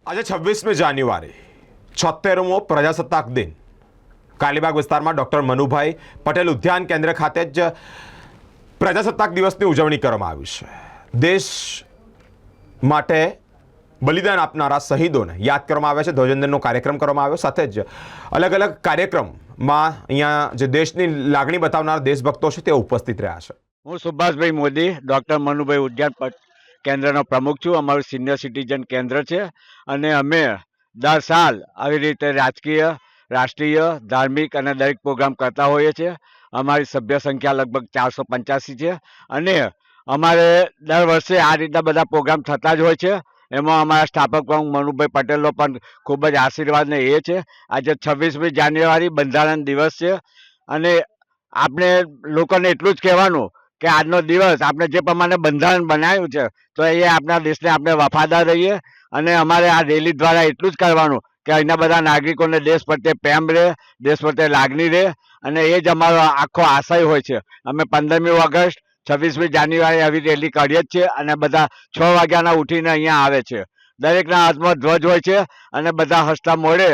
આજે 26મી જાન્યુઆરી 76મો પ્રજાસત્તાક દિન કાલીબાગ વિસ્તારમાં ડૉક્ટર મનુભાઈ પટેલ ઉદ્યાન કેન્દ્ર ખાતે જ પ્રજાસત્તાક દિવસની ઉજવણી કરવામાં આવી છે। દેશ માટે બલિદાન આપનારા શહીદોને યાદ કરવામાં આવે છે। ધ્વજવંદનનો કાર્યક્રમ કરવામાં આવ્યો, સાથે જ અલગ અલગ કાર્યક્રમમાં અહીંયા જે દેશની લાગણી બતાવનાર દેશભક્તો છે તે ઉપસ્થિત રહ્યા છે। હું સુભાષભાઈ મોદી ડૉક્ટર મનુભાઈ ઉદ્યાન કેન્દ્રનો પ્રમુખ છું। અમારું સિનિયર સિટીઝન કેન્દ્ર છે અને અમે દર સાલ આવી રીતે રાજકીય, રાષ્ટ્રીય, ધાર્મિક અને દરેક પ્રોગ્રામ કરતા હોઈએ છીએ। અમારી સભ્ય સંખ્યા લગભગ 485 છે અને અમારે દર વર્ષે આ રીતના બધા પ્રોગ્રામ થતા જ હોય છે। એમાં અમારા સ્થાપક પ્રમુખ મનુભાઈ પટેલનો પણ ખૂબ જ આશીર્વાદ ને એ છે। આજે 26મી જાન્યુઆરી બંધારણ દિવસ છે અને આપણે લોકોને એટલું જ કહેવાનું કે આજનો દિવસ આપણે જે પ્રમાણે બંધારણ બનાવ્યું છે તો એ આપણા દેશને આપણે વફાદાર રહીએ અને અમારે આ રેલી દ્વારા એટલું જ કરવાનું કે અહીંના બધા નાગરિકોને દેશ પ્રત્યે પ્રેમ રહે, દેશ પ્રત્યે લાગણી રહે અને એ જ અમારો આખો આશય હોય છે। અમે 15મી ઓગસ્ટ, 26મી જાન્યુઆરી આવી રેલી કાઢીએ જ છીએ અને બધા 6 વાગ્યાના ઉઠીને અહીંયા આવે છે। દરેકના હાથમાં ધ્વજ હોય છે અને બધા હસતા મોઢે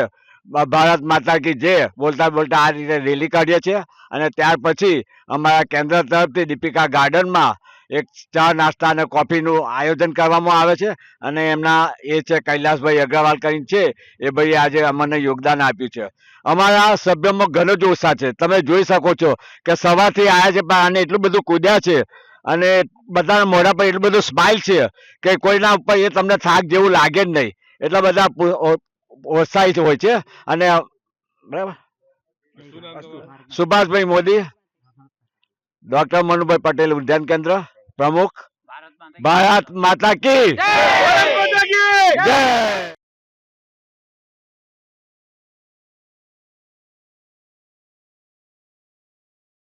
ભારત માતા કી જય બોલતા બોલતા આ રીતે રેલી કાઢીએ છીએ અને ત્યાર પછી અમારા કેન્દ્ર તરફથી દીપિકા ગાર્ડનમાં એક ચા નાસ્તા અને કોફીનું આયોજન કરવામાં આવે છે અને એમના એ છે કૈલાસભાઈ અગ્રવાલ કરીને છે, એ ભાઈએ આજે અમને યોગદાન આપ્યું છે। અમારા સભ્યોમાં ઘણો જ ઉત્સાહ છે। તમે જોઈ શકો છો કે સવારથી આવ્યા છે પણ આને એટલું બધું કૂદ્યા છે અને બધાના મોઢા પર એટલું બધું સ્માઇલ છે કે કોઈના ઉપર એ તમને થાક જેવું લાગે જ નહીં, એટલા બધા ઉત્સાહિત હોય છે। અને બરાબર, સુભાષભાઈ મોદી ડૉક્ટર મનુભાઈ પટેલ ઉદ્યાન કેન્દ્ર પ્રમુખ, ભારત માતા કી।